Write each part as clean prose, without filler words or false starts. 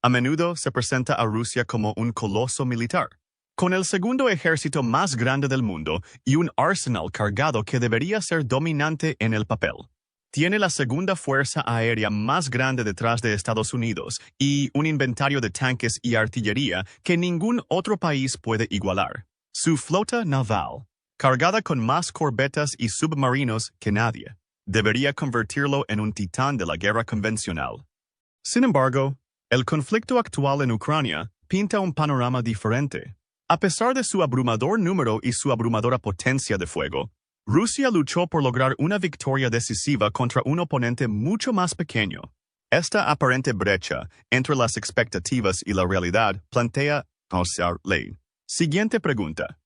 A menudo se presenta a Rusia como un coloso militar, con el segundo ejército más grande del mundo y un arsenal cargado que debería ser dominante en el papel. Tiene la segunda fuerza aérea más grande detrás de Estados Unidos y un inventario de tanques y artillería que ningún otro país puede igualar. Su flota naval, cargada con más corbetas y submarinos que nadie, debería convertirlo en un titán de la guerra convencional. Sin embargo, el conflicto actual en Ucrania pinta un panorama diferente. A pesar de su abrumador número y su abrumadora potencia de fuego, Rusia luchó por lograr una victoria decisiva contra un oponente mucho más pequeño. Esta aparente brecha entre las expectativas y la realidad plantea la siguiente pregunta.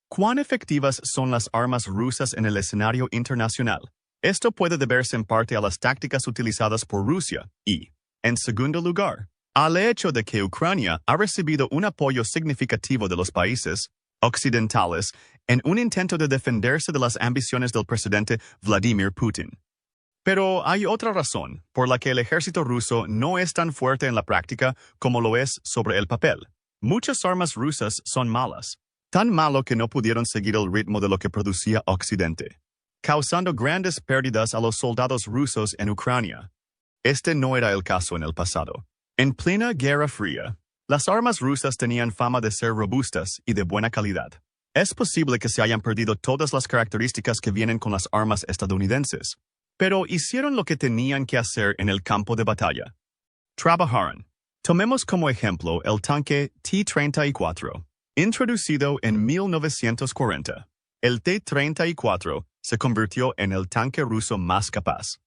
¿Cuán efectivas son las armas rusas en el escenario internacional? Esto puede deberse en parte a las tácticas utilizadas por Rusia y, en segundo lugar, al hecho de que Ucrania ha recibido un apoyo significativo de los países occidentales en un intento de defenderse de las ambiciones del presidente Vladimir Putin. Pero hay otra razón por la que el ejército ruso no es tan fuerte en la práctica como lo es sobre el papel. Muchas armas rusas son malas, tan malo que no pudieron seguir el ritmo de lo que producía Occidente, causando grandes pérdidas a los soldados rusos en Ucrania. Este no era el caso en el pasado. En plena Guerra Fría, las armas rusas tenían fama de ser robustas y de buena calidad. Es posible que se hayan perdido todas las características que vienen con las armas estadounidenses, pero hicieron lo que tenían que hacer en el campo de batalla. Trabajaron. Tomemos como ejemplo el tanque T-34, introducido en 1940. El T-34 se convirtió en el tanque ruso más capaz.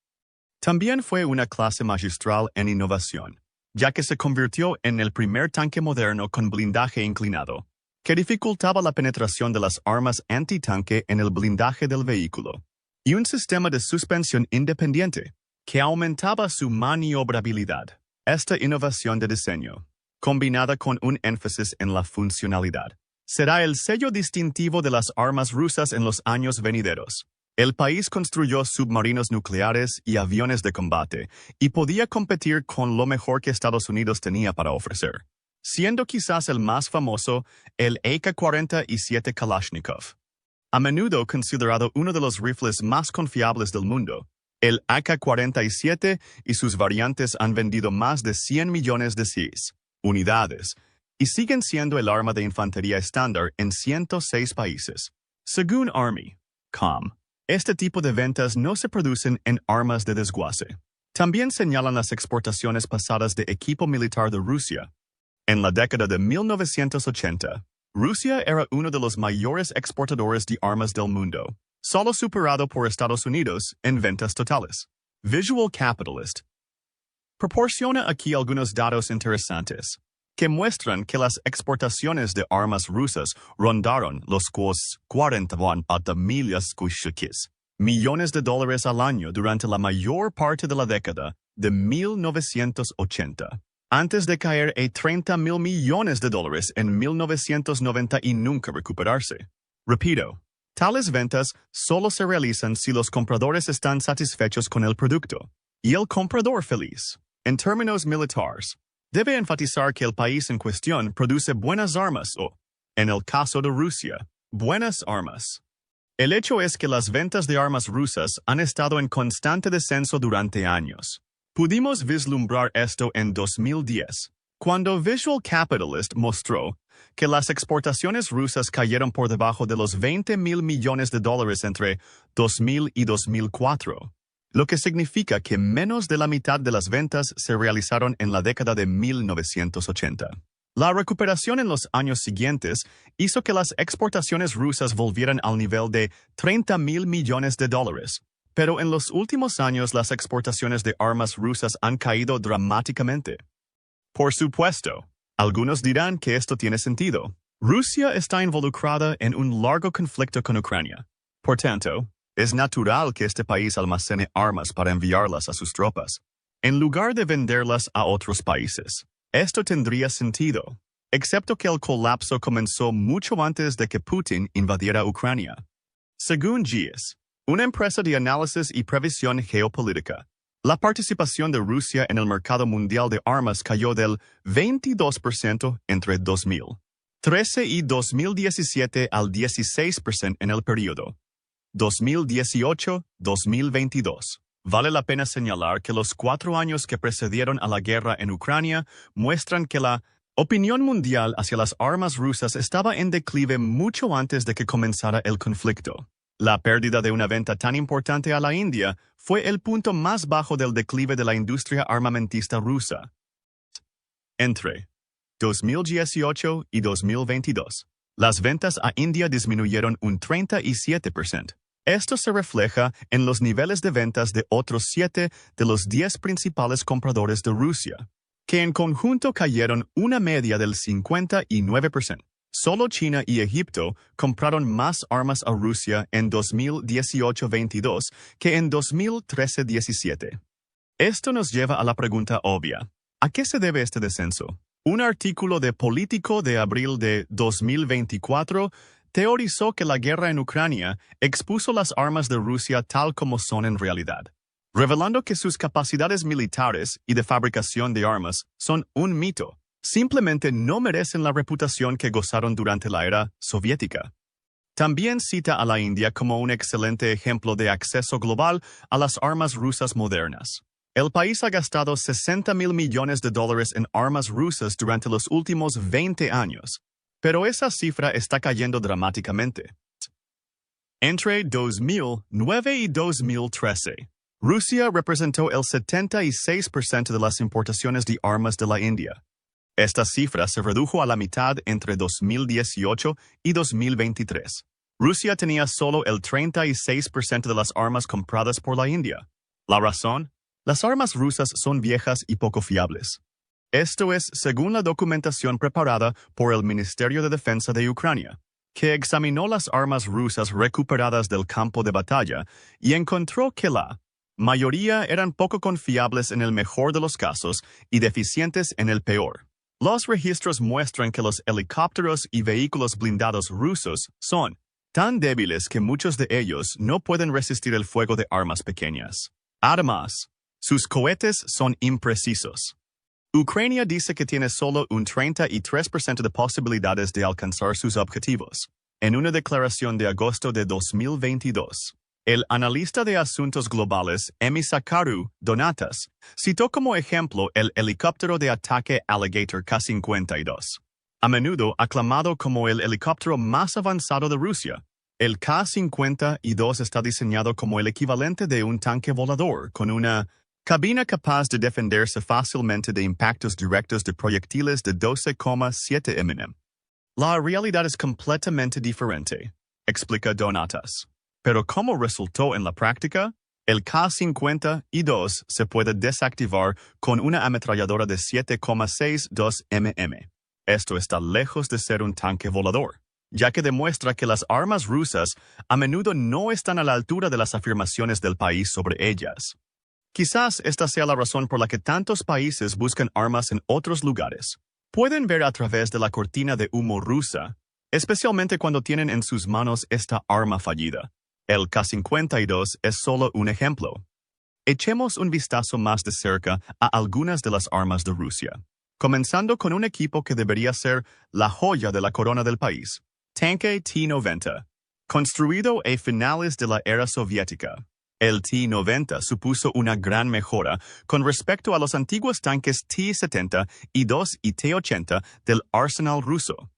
También fue una clase magistral en innovación, ya que se convirtió en el primer tanque moderno con blindaje inclinado, que dificultaba la penetración de las armas antitanque en el blindaje del vehículo, y un sistema de suspensión independiente, que aumentaba su maniobrabilidad. Esta innovación de diseño, combinada con un énfasis en la funcionalidad, será el sello distintivo de las armas rusas en los años venideros. El país construyó submarinos nucleares y aviones de combate y podía competir con lo mejor que Estados Unidos tenía para ofrecer, siendo quizás el más famoso el AK-47 Kalashnikov. A menudo considerado uno de los rifles más confiables del mundo, el AK-47 y sus variantes han vendido más de 100 millones de unidades y siguen siendo el arma de infantería estándar en 106 países. Según Army.com, este tipo de ventas no se producen en armas de desguace. También señalan las exportaciones pasadas de equipo militar de Rusia. En la década de 1980, Rusia era uno de los mayores exportadores de armas del mundo, solo superado por Estados Unidos en ventas totales. Visual Capitalist proporciona aquí algunos datos interesantes que muestran que las exportaciones de armas rusas rondaron los 40 millones de dólares al año durante la mayor parte de la década de 1980, antes de caer a 30,000 millones de dólares en 1990 y nunca recuperarse. Repito, tales ventas solo se realizan si los compradores están satisfechos con el producto, y el comprador feliz. En términos militares, debe enfatizar que el país en cuestión produce buenas armas o, en el caso de Rusia, buenas armas. El hecho es que las ventas de armas rusas han estado en constante descenso durante años. Pudimos vislumbrar esto en 2010, cuando Visual Capitalist mostró que las exportaciones rusas cayeron por debajo de los 20,000 millones de dólares entre 2000 y 2004. Lo que significa que menos de la mitad de las ventas se realizaron en la década de 1980. La recuperación en los años siguientes hizo que las exportaciones rusas volvieran al nivel de 30,000 millones de dólares, pero en los últimos años las exportaciones de armas rusas han caído dramáticamente. Por supuesto, algunos dirán que esto tiene sentido. Rusia está involucrada en un largo conflicto con Ucrania. Por tanto, es natural que este país almacene armas para enviarlas a sus tropas, en lugar de venderlas a otros países. Esto tendría sentido, excepto que el colapso comenzó mucho antes de que Putin invadiera Ucrania. Según GIES, una empresa de análisis y previsión geopolítica, La participación de Rusia en el mercado mundial de armas cayó del 22% entre 2013 y 2017 al 16% en el periodo 2018-2022. Vale la pena señalar que los 4 años que precedieron a la guerra en Ucrania muestran que la opinión mundial hacia las armas rusas estaba en declive mucho antes de que comenzara el conflicto. La pérdida de una venta tan importante a la India fue el punto más bajo del declive de la industria armamentista rusa. Entre 2018 y 2022, las ventas a India disminuyeron un 37%. Esto se refleja en los niveles de ventas de otros 7 de los 10 principales compradores de Rusia, que en conjunto cayeron una media del 59%. Solo China y Egipto compraron más armas a Rusia en 2018-22 que en 2013-17. Esto nos lleva a la pregunta obvia. ¿A qué se debe este descenso? Un artículo de Político de abril de 2024 teorizó que la guerra en Ucrania expuso las armas de Rusia tal como son en realidad, revelando que sus capacidades militares y de fabricación de armas son un mito. Simplemente no merecen la reputación que gozaron durante la era soviética. También cita a la India como un excelente ejemplo de acceso global a las armas rusas modernas. El país ha gastado $60,000 millones en armas rusas durante los últimos 20 años, pero esa cifra está cayendo dramáticamente. Entre 2009 y 2013, Rusia representó el 76% de las importaciones de armas de la India. Esta cifra se redujo a la mitad entre 2018 y 2023. Rusia tenía solo el 36% de las armas compradas por la India. ¿La razón? Las armas rusas son viejas y poco fiables. Esto es según la documentación preparada por el Ministerio de Defensa de Ucrania, que examinó las armas rusas recuperadas del campo de batalla y encontró que la mayoría eran poco confiables en el mejor de los casos y deficientes en el peor. Los registros muestran que los helicópteros y vehículos blindados rusos son tan débiles que muchos de ellos no pueden resistir el fuego de armas pequeñas. Además, sus cohetes son imprecisos. Ucrania dice que tiene solo un 33% de posibilidades de alcanzar sus objetivos. En una declaración de agosto de 2022, el analista de asuntos globales Emisakaru Donatas citó como ejemplo el helicóptero de ataque Alligator K-52. A menudo aclamado como el helicóptero más avanzado de Rusia, el K-52 está diseñado como el equivalente de un tanque volador con una cabina capaz de defenderse fácilmente de impactos directos de proyectiles de 12,7 mm. La realidad es completamente diferente, explica Donatas. Pero ¿cómo resultó en la práctica? El K-52 se puede desactivar con una ametralladora de 7,62 mm. Esto está lejos de ser un tanque volador, ya que demuestra que las armas rusas a menudo no están a la altura de las afirmaciones del país sobre ellas. Quizás esta sea la razón por la que tantos países buscan armas en otros lugares. Pueden ver a través de la cortina de humo rusa, especialmente cuando tienen en sus manos esta arma fallida. El K-52 es solo un ejemplo. Echemos un vistazo más de cerca a algunas de las armas de Rusia, comenzando con un equipo que debería ser la joya de la corona del país, tanque T-90, construido a finales de la era soviética. El T-90 supuso una gran mejora con respecto a los antiguos tanques T-72 y T-80 del arsenal ruso,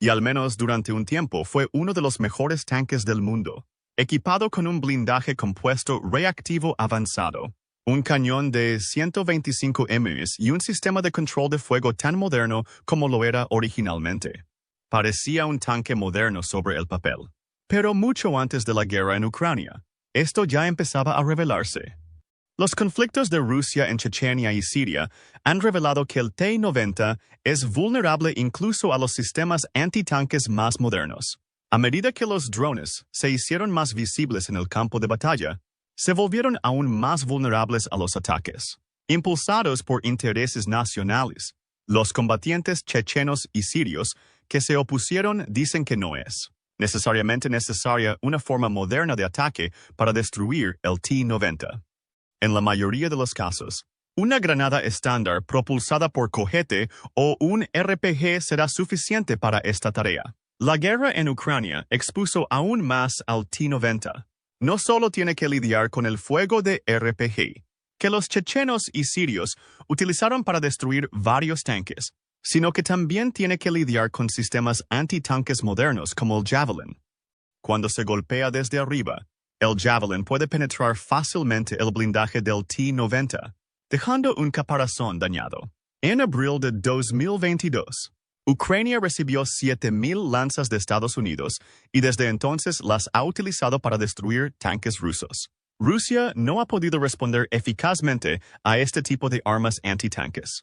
y al menos durante un tiempo fue uno de los mejores tanques del mundo, equipado con un blindaje compuesto reactivo avanzado, un cañón de 125 mm y un sistema de control de fuego tan moderno como lo era originalmente. Parecía un tanque moderno sobre el papel. Pero mucho antes de la guerra en Ucrania, esto ya empezaba a revelarse. Los conflictos de Rusia en Chechenia y Siria han revelado que el T-90 es vulnerable incluso a los sistemas antitanques más modernos. A medida que los drones se hicieron más visibles en el campo de batalla, se volvieron aún más vulnerables a los ataques. Impulsados por intereses nacionales, los combatientes chechenos y sirios que se opusieron dicen que no es necesariamente necesaria una forma moderna de ataque para destruir el T-90. En la mayoría de los casos, una granada estándar propulsada por cohete o un RPG será suficiente para esta tarea. La guerra en Ucrania expuso aún más al T-90. No solo tiene que lidiar con el fuego de RPG, que los chechenos y sirios utilizaron para destruir varios tanques, sino que también tiene que lidiar con sistemas antitanques modernos como el Javelin. Cuando se golpea desde arriba, el Javelin puede penetrar fácilmente el blindaje del T-90, dejando un caparazón dañado. En abril de 2022, Ucrania recibió 7,000 lanzas de Estados Unidos y desde entonces las ha utilizado para destruir tanques rusos. Rusia no ha podido responder eficazmente a este tipo de armas antitanques.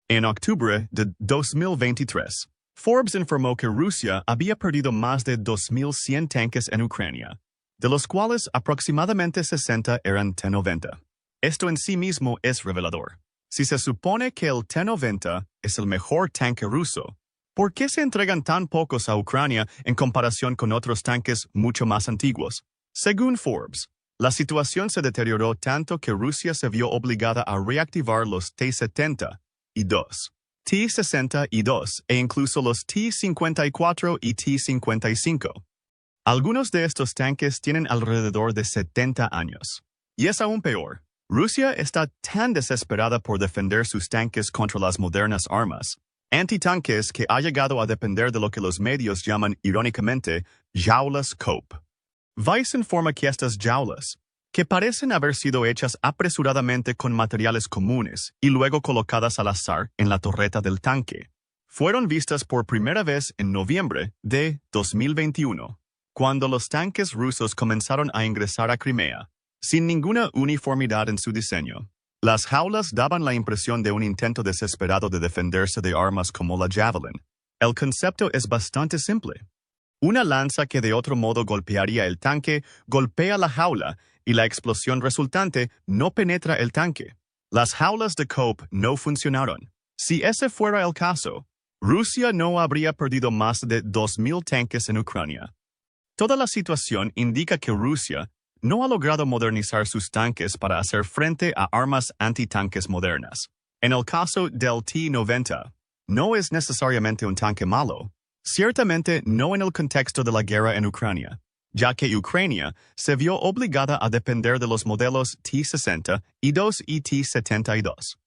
En octubre de 2023, Forbes informó que Rusia había perdido más de 2,100 tanques en Ucrania, de los cuales aproximadamente 60 eran T-90. Esto en sí mismo es revelador. Si se supone que el T-90 es el mejor tanque ruso, ¿por qué se entregan tan pocos a Ucrania en comparación con otros tanques mucho más antiguos? Según Forbes, la situación se deterioró tanto que Rusia se vio obligada a reactivar los T-70 y 2, T-60 y 2 e incluso los T-54 y T-55. Algunos de estos tanques tienen alrededor de 70 años. Y es aún peor. Rusia está tan desesperada por defender sus tanques contra las modernas armas antitanques que ha llegado a depender de lo que los medios llaman irónicamente jaulas Cope. Vice informa que estas jaulas, que parecen haber sido hechas apresuradamente con materiales comunes y luego colocadas al azar en la torreta del tanque, fueron vistas por primera vez en noviembre de 2021, cuando los tanques rusos comenzaron a ingresar a Crimea, sin ninguna uniformidad en su diseño. Las jaulas daban la impresión de un intento desesperado de defenderse de armas como la Javelin. El concepto es bastante simple. Una lanza que de otro modo golpearía el tanque, golpea la jaula, y la explosión resultante no penetra el tanque. Las jaulas de Cope no funcionaron. Si ese fuera el caso, Rusia no habría perdido más de 2,000 tanques en Ucrania. Toda la situación indica que Rusia no ha logrado modernizar sus tanques para hacer frente a armas antitanques modernas. En el caso del T-90, no es necesariamente un tanque malo, ciertamente no en el contexto de la guerra en Ucrania, ya que Ucrania se vio obligada a depender de los modelos T-60 y 2 y T-72.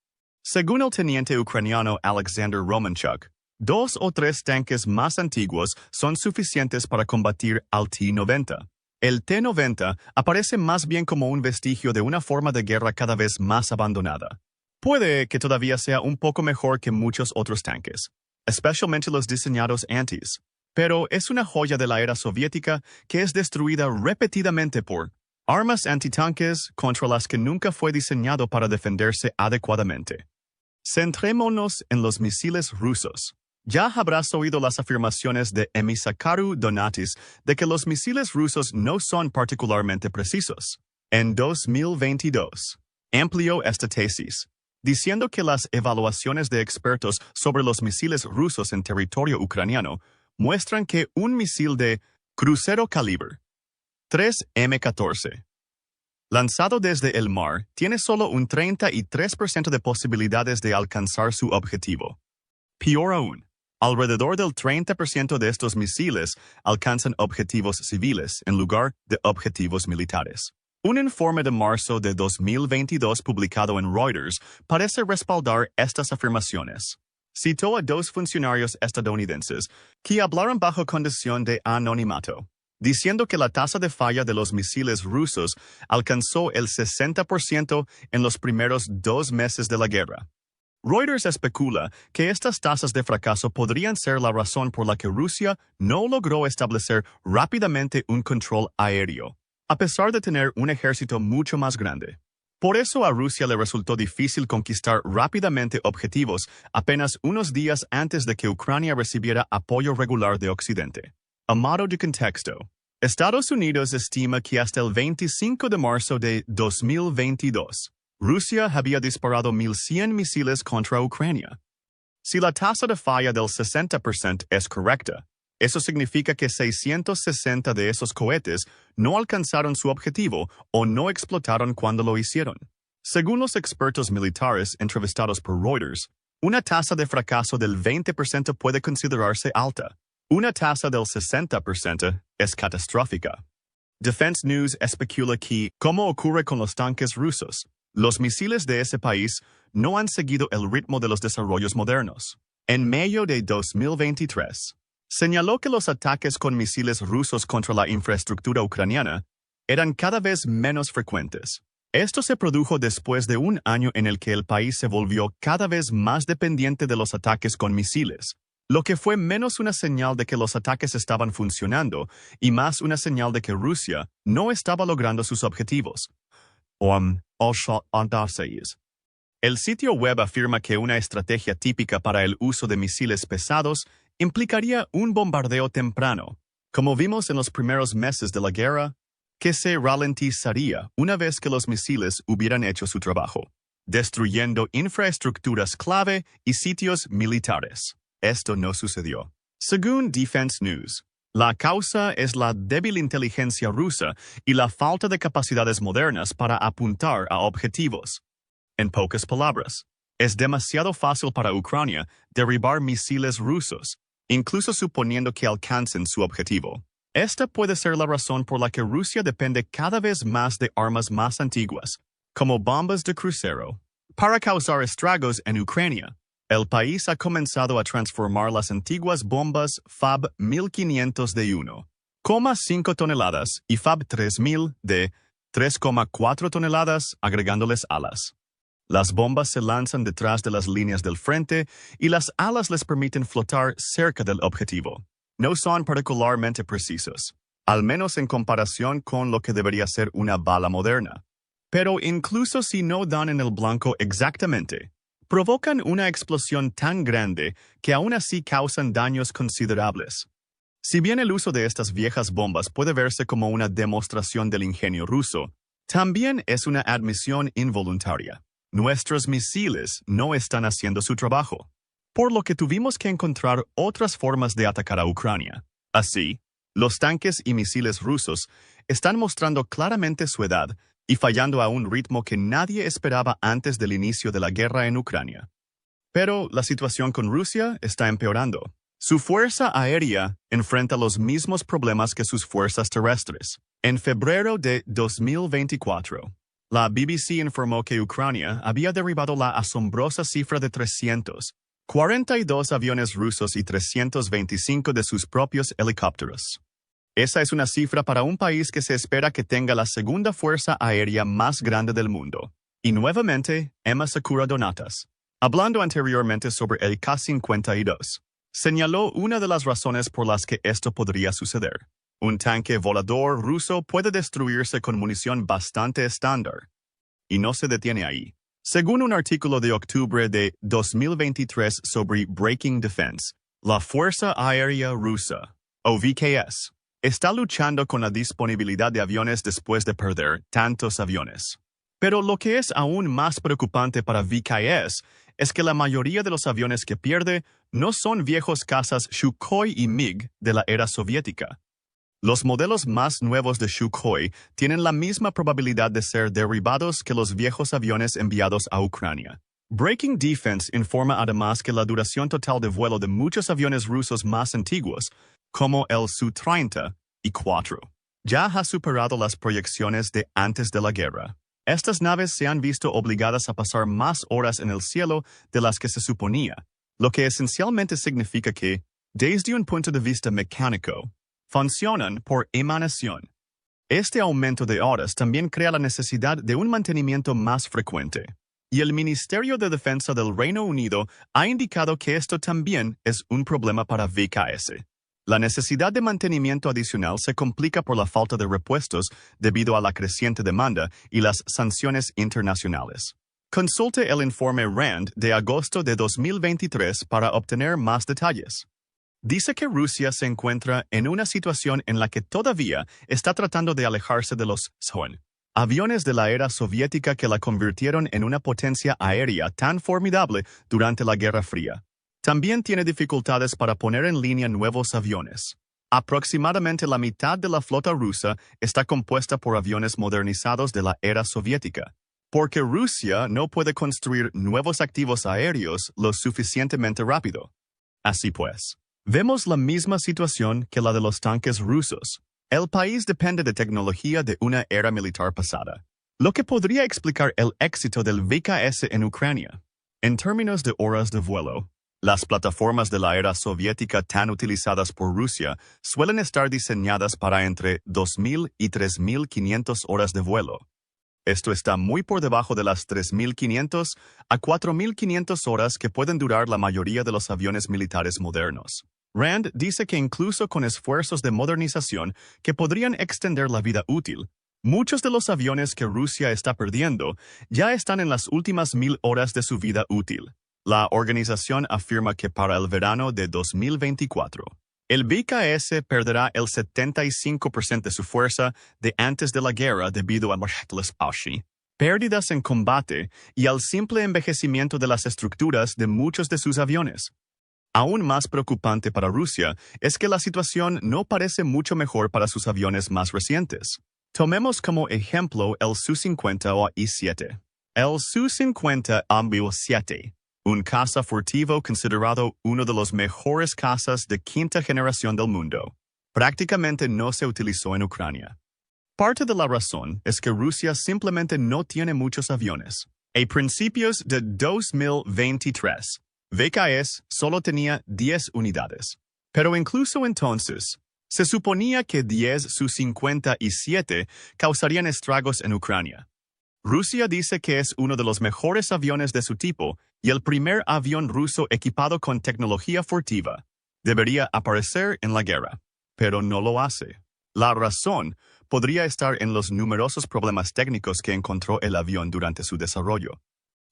Según el teniente ucraniano Alexander Romanchuk, 2 o 3 tanques más antiguos son suficientes para combatir al T-90. El T-90 aparece más bien como un vestigio de una forma de guerra cada vez más abandonada. Puede que todavía sea un poco mejor que muchos otros tanques, especialmente los diseñados antes, pero es una joya de la era soviética que es destruida repetidamente por armas antitanques contra las que nunca fue diseñado para defenderse adecuadamente. Centrémonos en los misiles rusos. Ya habrás oído las afirmaciones de Emisakaru Donatis de que los misiles rusos no son particularmente precisos. En 2022, amplió esta tesis, diciendo que las evaluaciones de expertos sobre los misiles rusos en territorio ucraniano muestran que un misil de crucero calibre 3 M14 lanzado desde el mar tiene solo un 33% de posibilidades de alcanzar su objetivo. Peor aún, alrededor del 30% de estos misiles alcanzan objetivos civiles en lugar de objetivos militares. Un informe de marzo de 2022 publicado en Reuters parece respaldar estas afirmaciones. Citó a 2 funcionarios estadounidenses que hablaron bajo condición de anonimato, diciendo que la tasa de falla de los misiles rusos alcanzó el 60% en los primeros 2 meses de la guerra. Reuters especula que estas tasas de fracaso podrían ser la razón por la que Rusia no logró establecer rápidamente un control aéreo, a pesar de tener un ejército mucho más grande. Por eso a Rusia le resultó difícil conquistar rápidamente objetivos apenas unos días antes de que Ucrania recibiera apoyo regular de Occidente. A modo de contexto, Estados Unidos estima que hasta el 25 de marzo de 2022, Rusia había disparado 1,100 misiles contra Ucrania. Si la tasa de falla del 60% es correcta, eso significa que 660 de esos cohetes no alcanzaron su objetivo o no explotaron cuando lo hicieron. Según los expertos militares entrevistados por Reuters, una tasa de fracaso del 20% puede considerarse alta. Una tasa del 60% es catastrófica. Defense News especula que, como ocurre con los tanques rusos, los misiles de ese país no han seguido el ritmo de los desarrollos modernos. En mayo de 2023, señaló que los ataques con misiles rusos contra la infraestructura ucraniana eran cada vez menos frecuentes. Esto se produjo después de un año en el que el país se volvió cada vez más dependiente de los ataques con misiles, lo que fue menos una señal de que los ataques estaban funcionando y más una señal de que Rusia no estaba logrando sus objetivos. El sitio web afirma que una estrategia típica para el uso de misiles pesados implicaría un bombardeo temprano, como vimos en los primeros meses de la guerra, que se ralentizaría una vez que los misiles hubieran hecho su trabajo, destruyendo infraestructuras clave y sitios militares. Esto no sucedió. Según Defense News, la causa es la débil inteligencia rusa y la falta de capacidades modernas para apuntar a objetivos. En pocas palabras, es demasiado fácil para Ucrania derribar misiles rusos, incluso suponiendo que alcancen su objetivo. Esta puede ser la razón por la que Rusia depende cada vez más de armas más antiguas, como bombas de crucero, para causar estragos en Ucrania. El país ha comenzado a transformar las antiguas bombas FAB 1500 de 1,5 toneladas y FAB 3000 de 3,4 toneladas, agregándoles alas. Las bombas se lanzan detrás de las líneas del frente y las alas les permiten flotar cerca del objetivo. No son particularmente precisos, al menos en comparación con lo que debería ser una bala moderna. Pero incluso si no dan en el blanco exactamente, provocan una explosión tan grande que aún así causan daños considerables. Si bien el uso de estas viejas bombas puede verse como una demostración del ingenio ruso, también es una admisión involuntaria. Nuestros misiles no están haciendo su trabajo, por lo que tuvimos que encontrar otras formas de atacar a Ucrania. Así, los tanques y misiles rusos están mostrando claramente su edad y fallando a un ritmo que nadie esperaba antes del inicio de la guerra en Ucrania. Pero la situación con Rusia está empeorando. Su fuerza aérea enfrenta los mismos problemas que sus fuerzas terrestres. En febrero de 2024, la BBC informó que Ucrania había derribado la asombrosa cifra de 342 aviones rusos y 325 de sus propios helicópteros. Esa es una cifra para un país que se espera que tenga la segunda fuerza aérea más grande del mundo. Y nuevamente, Emma Sakura Donatas, hablando anteriormente sobre el K-52, señaló una de las razones por las que esto podría suceder. Un tanque volador ruso puede destruirse con munición bastante estándar. Y no se detiene ahí. Según un artículo de octubre de 2023 sobre Breaking Defense, la Fuerza Aérea Rusa, o VKS, está luchando con la disponibilidad de aviones después de perder tantos aviones. Pero lo que es aún más preocupante para VKS es que la mayoría de los aviones que pierde no son viejos cazas Sukhoi y MiG de la era soviética. Los modelos más nuevos de Sukhoi tienen la misma probabilidad de ser derribados que los viejos aviones enviados a Ucrania. Breaking Defense informa además que la duración total de vuelo de muchos aviones rusos más antiguos, como el Su-30 y 4, ya ha superado las proyecciones de antes de la guerra. Estas naves se han visto obligadas a pasar más horas en el cielo de las que se suponía, lo que esencialmente significa que, desde un punto de vista mecánico, funcionan por emanación. Este aumento de horas también crea la necesidad de un mantenimiento más frecuente, y el Ministerio de Defensa del Reino Unido ha indicado que esto también es un problema para VKS. La necesidad de mantenimiento adicional se complica por la falta de repuestos debido a la creciente demanda y las sanciones internacionales. Consulte el informe RAND de agosto de 2023 para obtener más detalles. Dice que Rusia se encuentra en una situación en la que todavía está tratando de alejarse de los Su-30, aviones de la era soviética que la convirtieron en una potencia aérea tan formidable durante la Guerra Fría. También tiene dificultades para poner en línea nuevos aviones. Aproximadamente la mitad de la flota rusa está compuesta por aviones modernizados de la era soviética, porque Rusia no puede construir nuevos activos aéreos lo suficientemente rápido. Así pues, vemos la misma situación que la de los tanques rusos. El país depende de tecnología de una era militar pasada, lo que podría explicar el éxito del VKS en Ucrania. En términos de horas de vuelo, las plataformas de la era soviética tan utilizadas por Rusia suelen estar diseñadas para entre 2.000 y 3.500 horas de vuelo. Esto está muy por debajo de las 3.500 a 4.500 horas que pueden durar la mayoría de los aviones militares modernos. Rand dice que incluso con esfuerzos de modernización que podrían extender la vida útil, muchos de los aviones que Rusia está perdiendo ya están en las últimas 1.000 horas de su vida útil. La organización afirma que para el verano de 2024, el VKS perderá el 75% de su fuerza de antes de la guerra debido a las pérdidas en combate y al simple envejecimiento de las estructuras de muchos de sus aviones. Aún más preocupante para Rusia es que la situación no parece mucho mejor para sus aviones más recientes. Tomemos como ejemplo el Su-50 o I-7. El Su-50 Ambu-7, un caza furtivo considerado uno de los mejores cazas de quinta generación del mundo, prácticamente no se utilizó en Ucrania. Parte de la razón es que Rusia simplemente no tiene muchos aviones. A principios de 2023, VKS solo tenía 10 unidades. Pero incluso entonces, se suponía que 10 Su-50 y 7 causarían estragos en Ucrania. Rusia dice que es uno de los mejores aviones de su tipo y el primer avión ruso equipado con tecnología furtiva. Debería aparecer en la guerra, pero no lo hace. La razón podría estar en los numerosos problemas técnicos que encontró el avión durante su desarrollo.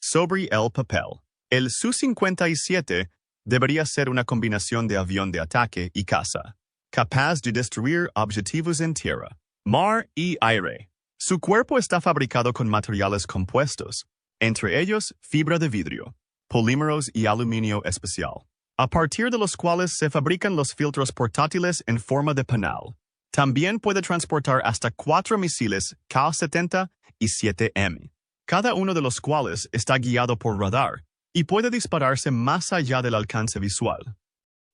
Sobre el papel, el Su-57 debería ser una combinación de avión de ataque y caza, capaz de destruir objetivos en tierra, mar y aire. Su cuerpo está fabricado con materiales compuestos, entre ellos fibra de vidrio, polímeros y aluminio especial, a partir de los cuales se fabrican los filtros portátiles en forma de panal. También puede transportar hasta 4 misiles K-70 y 7M, cada uno de los cuales está guiado por radar y puede dispararse más allá del alcance visual.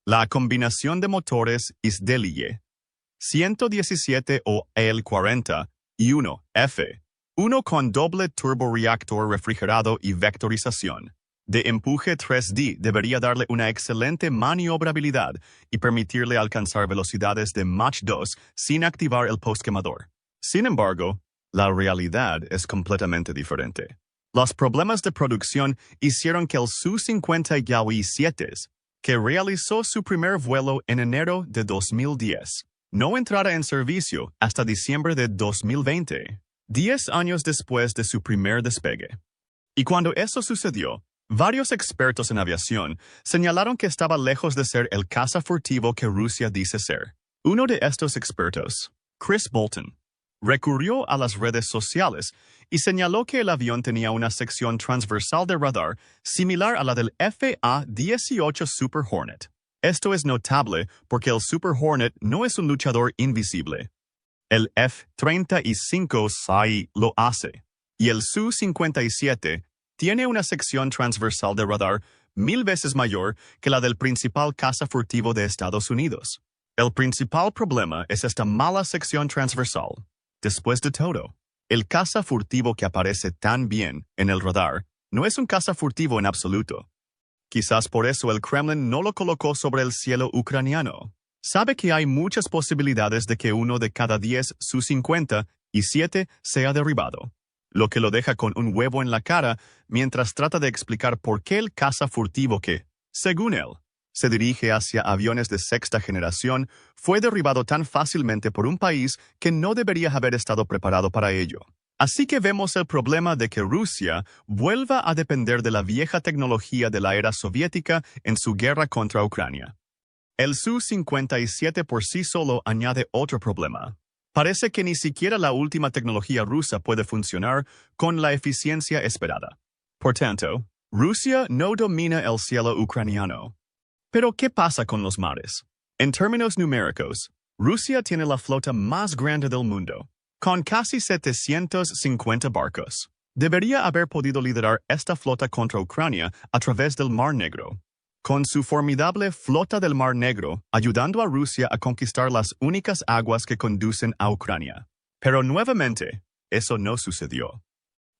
La combinación de motores Isdelie 117 o EL-40 y 1F, uno con doble turboreactor refrigerado y vectorización, de empuje 3D debería darle una excelente maniobrabilidad y permitirle alcanzar velocidades de Mach 2 sin activar el postquemador. Sin embargo, la realidad es completamente diferente. Los problemas de producción hicieron que el Su-50 Yaoi-7, que realizó su primer vuelo en enero de 2010, no entrara en servicio hasta diciembre de 2020, 10 años después de su primer despegue. Y cuando eso sucedió, varios expertos en aviación señalaron que estaba lejos de ser el caza furtivo que Rusia dice ser. Uno de estos expertos, Chris Bolton, recurrió a las redes sociales y señaló que el avión tenía una sección transversal de radar similar a la del FA-18 Super Hornet. Esto es notable porque el Super Hornet no es un luchador invisible. El F-35 SAI lo hace, y el Su-57 tiene una sección transversal de radar 1000 veces mayor que la del principal caza furtivo de Estados Unidos. El principal problema es esta mala sección transversal. Después de todo, el caza furtivo que aparece tan bien en el radar no es un caza furtivo en absoluto. Quizás por eso el Kremlin no lo colocó sobre el cielo ucraniano. Sabe que hay muchas posibilidades de que uno de cada 10 Su-50 y 7 sea derribado, lo que lo deja con un huevo en la cara mientras trata de explicar por qué el caza furtivo que, según él, se dirige hacia aviones de sexta generación fue derribado tan fácilmente por un país que no debería haber estado preparado para ello. Así que vemos el problema de que Rusia vuelva a depender de la vieja tecnología de la era soviética en su guerra contra Ucrania. El Su-57 por sí solo añade otro problema. Parece que ni siquiera la última tecnología rusa puede funcionar con la eficiencia esperada. Por tanto, Rusia no domina el cielo ucraniano. Pero, ¿qué pasa con los mares? En términos numéricos, Rusia tiene la flota más grande del mundo, con casi 750 barcos. Debería haber podido liderar esta flota contra Ucrania a través del Mar Negro, con su formidable flota del Mar Negro, ayudando a Rusia a conquistar las únicas aguas que conducen a Ucrania. Pero nuevamente, eso no sucedió.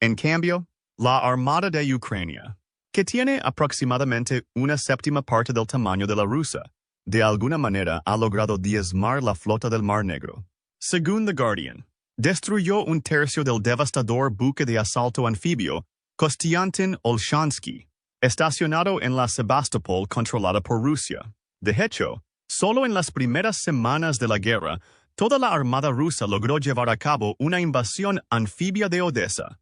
En cambio, la Armada de Ucrania, que tiene aproximadamente una séptima parte del tamaño de la rusa, de alguna manera ha logrado diezmar la flota del Mar Negro. Según The Guardian, destruyó un tercio del devastador buque de asalto anfibio Kostiantin-Olshansky, estacionado en la Sebastopol controlada por Rusia. De hecho, solo en las primeras semanas de la guerra, toda la armada rusa logró llevar a cabo una invasión anfibia de Odessa.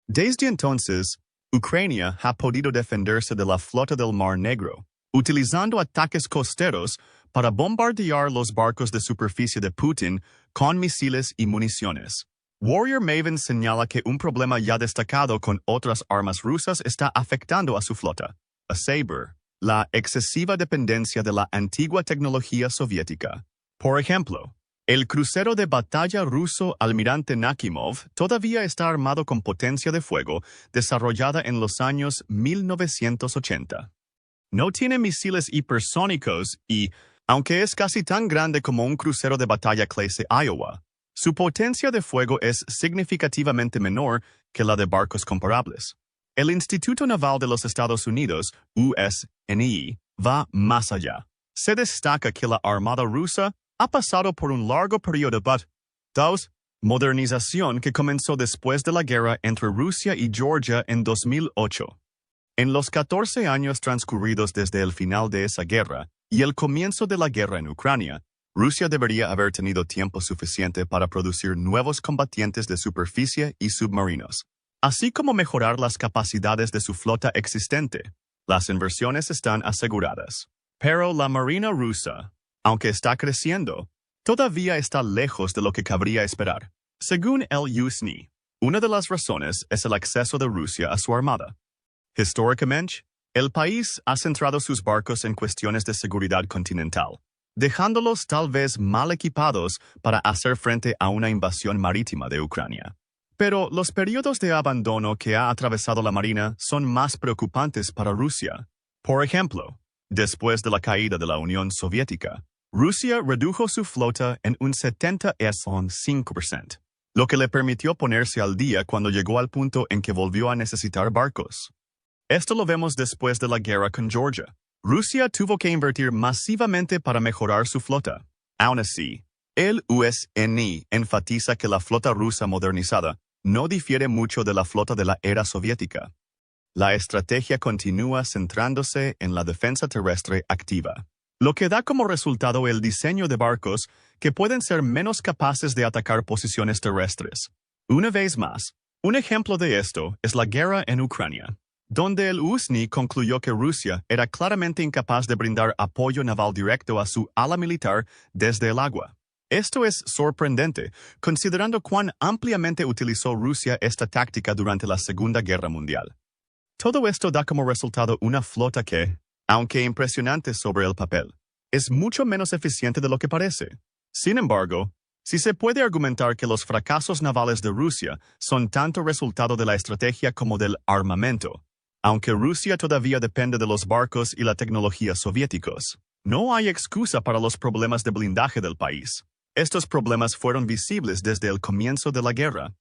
Desde entonces, Ucrania ha podido defenderse de la flota del Mar Negro, utilizando ataques costeros para bombardear los barcos de superficie de Putin con misiles y municiones. Warrior Maven señala que un problema ya destacado con otras armas rusas está afectando a su flota. A Saber, la excesiva dependencia de la antigua tecnología soviética. Por ejemplo, el crucero de batalla ruso Almirante Nakhimov todavía está armado con potencia de fuego desarrollada en los años 1980. No tiene misiles hipersónicos y, aunque es casi tan grande como un crucero de batalla clase Iowa, su potencia de fuego es significativamente menor que la de barcos comparables. El Instituto Naval de los Estados Unidos, USNI, va más allá. Se destaca que la Armada rusa ha pasado por un largo periodo de modernización que comenzó después de la guerra entre Rusia y Georgia en 2008. En los 14 años transcurridos desde el final de esa guerra y el comienzo de la guerra en Ucrania, Rusia debería haber tenido tiempo suficiente para producir nuevos combatientes de superficie y submarinos, así como mejorar las capacidades de su flota existente. Las inversiones están aseguradas. Pero la Marina rusa, aunque está creciendo, todavía está lejos de lo que cabría esperar. Según el USNI, una de las razones es el acceso de Rusia a su armada. Históricamente, el país ha centrado sus barcos en cuestiones de seguridad continental, dejándolos tal vez mal equipados para hacer frente a una invasión marítima de Ucrania. Pero los periodos de abandono que ha atravesado la Marina son más preocupantes para Rusia. Por ejemplo, después de la caída de la Unión Soviética, Rusia redujo su flota en un 75%, lo que le permitió ponerse al día cuando llegó al punto en que volvió a necesitar barcos. Esto lo vemos después de la guerra con Georgia. Rusia tuvo que invertir masivamente para mejorar su flota. Aún así, el USNI enfatiza que la flota rusa modernizada no difiere mucho de la flota de la era soviética. La estrategia continúa centrándose en la defensa terrestre activa, lo que da como resultado el diseño de barcos que pueden ser menos capaces de atacar posiciones terrestres. Una vez más, un ejemplo de esto es la guerra en Ucrania, donde el USNI concluyó que Rusia era claramente incapaz de brindar apoyo naval directo a su ala militar desde el agua. Esto es sorprendente, considerando cuán ampliamente utilizó Rusia esta táctica durante la Segunda Guerra Mundial. Todo esto da como resultado una flota que, aunque impresionante sobre el papel, es mucho menos eficiente de lo que parece. Sin embargo, si se puede argumentar que los fracasos navales de Rusia son tanto resultado de la estrategia como del armamento, aunque Rusia todavía depende de los barcos y la tecnología soviéticos, no hay excusa para los problemas de blindaje del país. Estos problemas fueron visibles desde el comienzo de la guerra.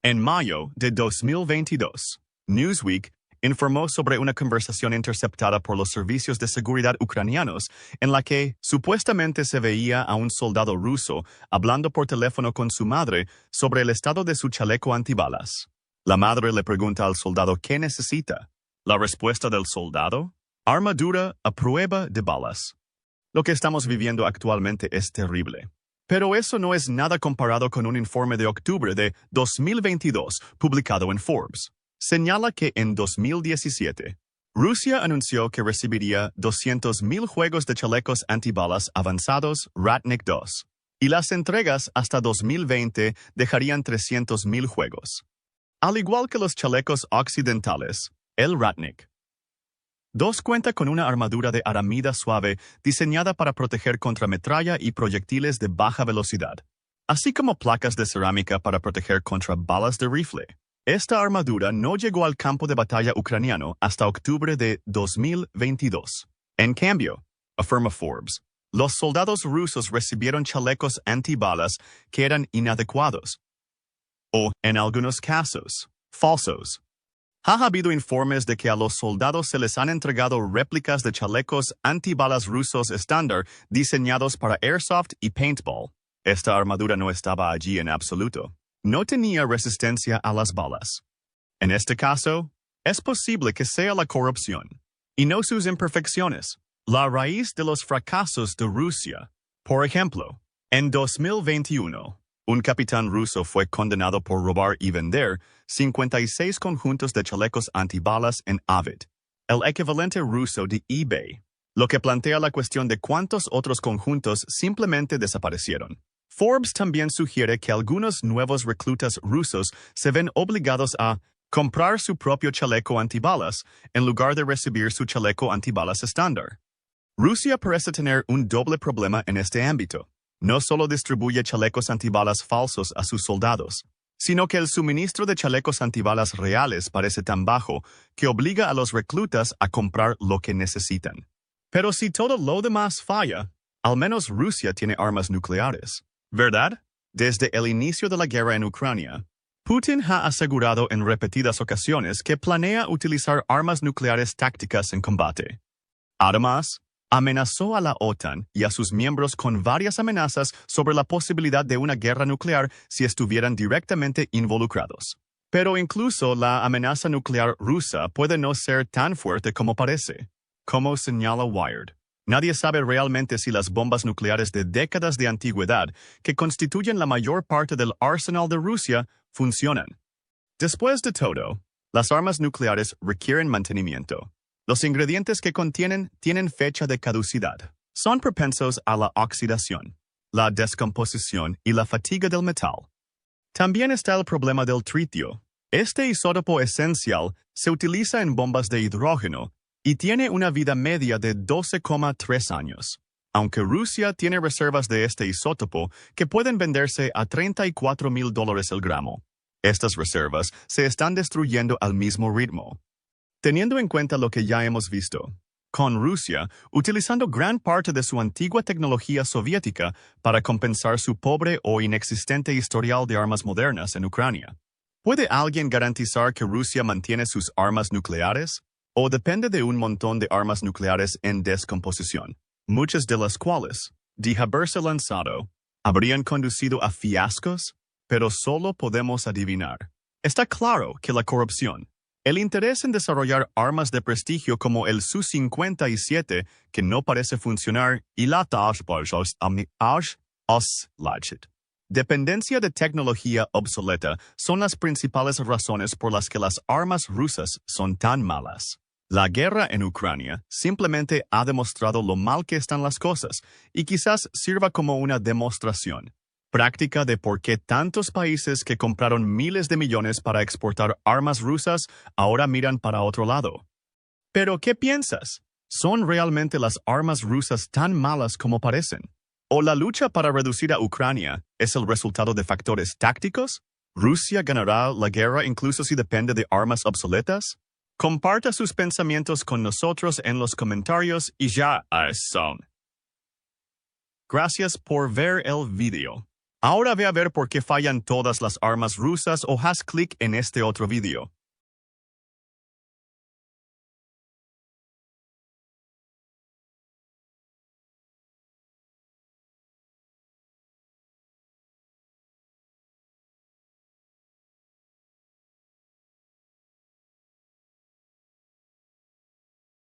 En mayo de 2022, Newsweek informó sobre una conversación interceptada por los servicios de seguridad ucranianos en la que supuestamente se veía a un soldado ruso hablando por teléfono con su madre sobre el estado de su chaleco antibalas. La madre le pregunta al soldado qué necesita. La respuesta del soldado: armadura a prueba de balas. Lo que estamos viviendo actualmente es terrible. Pero eso no es nada comparado con un informe de octubre de 2022 publicado en Forbes. Señala que en 2017, Rusia anunció que recibiría 200,000 juegos de chalecos antibalas avanzados Ratnik II, y las entregas hasta 2020 dejarían 300,000 juegos. Al igual que los chalecos occidentales, el Ratnik II cuenta con una armadura de aramida suave diseñada para proteger contra metralla y proyectiles de baja velocidad, así como placas de cerámica para proteger contra balas de rifle. Esta armadura no llegó al campo de batalla ucraniano hasta octubre de 2022. En cambio, afirma Forbes, los soldados rusos recibieron chalecos antibalas que eran inadecuados o, en algunos casos, falsos. Ha habido informes de que a los soldados se les han entregado réplicas de chalecos antibalas rusos estándar diseñados para airsoft y paintball. Esta armadura no estaba allí en absoluto. No tenía resistencia a las balas. En este caso, es posible que sea la corrupción, y no sus imperfecciones, la raíz de los fracasos de Rusia. Por ejemplo, en 2021, un capitán ruso fue condenado por robar y vender 56 conjuntos de chalecos antibalas en Avid, el equivalente ruso de eBay, lo que plantea la cuestión de cuántos otros conjuntos simplemente desaparecieron. Forbes también sugiere que algunos nuevos reclutas rusos se ven obligados a comprar su propio chaleco antibalas en lugar de recibir su chaleco antibalas estándar. Rusia parece tener un doble problema en este ámbito. No solo distribuye chalecos antibalas falsos a sus soldados, sino que el suministro de chalecos antibalas reales parece tan bajo que obliga a los reclutas a comprar lo que necesitan. Pero si todo lo demás falla, al menos Rusia tiene armas nucleares, ¿verdad? Desde el inicio de la guerra en Ucrania, Putin ha asegurado en repetidas ocasiones que planea utilizar armas nucleares tácticas en combate. Además, amenazó a la OTAN y a sus miembros con varias amenazas sobre la posibilidad de una guerra nuclear si estuvieran directamente involucrados. Pero incluso la amenaza nuclear rusa puede no ser tan fuerte como parece. Como señala Wired, nadie sabe realmente si las bombas nucleares de décadas de antigüedad, que constituyen la mayor parte del arsenal de Rusia, funcionan. Después de todo, las armas nucleares requieren mantenimiento. Los ingredientes que contienen tienen fecha de caducidad. Son propensos a la oxidación, la descomposición y la fatiga del metal. También está el problema del tritio. Este isótopo esencial se utiliza en bombas de hidrógeno y tiene una vida media de 12,3 años, aunque Rusia tiene reservas de este isótopo que pueden venderse a $34,000 el gramo. Estas reservas se están destruyendo al mismo ritmo. Teniendo en cuenta lo que ya hemos visto, con Rusia utilizando gran parte de su antigua tecnología soviética para compensar su pobre o inexistente historial de armas modernas en Ucrania, ¿puede alguien garantizar que Rusia mantiene sus armas nucleares? ¿O depende de un montón de armas nucleares en descomposición, muchas de las cuales, de haberse lanzado, habrían conducido a fiascos? Pero solo podemos adivinar. Está claro que la corrupción, el interés en desarrollar armas de prestigio como el Su-57, que no parece funcionar, y la dependencia de tecnología obsoleta son las principales razones por las que las armas rusas son tan malas. La guerra en Ucrania simplemente ha demostrado lo mal que están las cosas y quizás sirva como una demostración práctica de por qué tantos países que compraron miles de millones para exportar armas rusas ahora miran para otro lado. Pero, ¿qué piensas? ¿Son realmente las armas rusas tan malas como parecen? ¿O la lucha para reducir a Ucrania es el resultado de factores tácticos? ¿Rusia ganará la guerra incluso si depende de armas obsoletas? Comparta sus pensamientos con nosotros en los comentarios y ya son. Gracias por ver el video. Ahora ve a ver por qué fallan todas las armas rusas o haz clic en este otro video.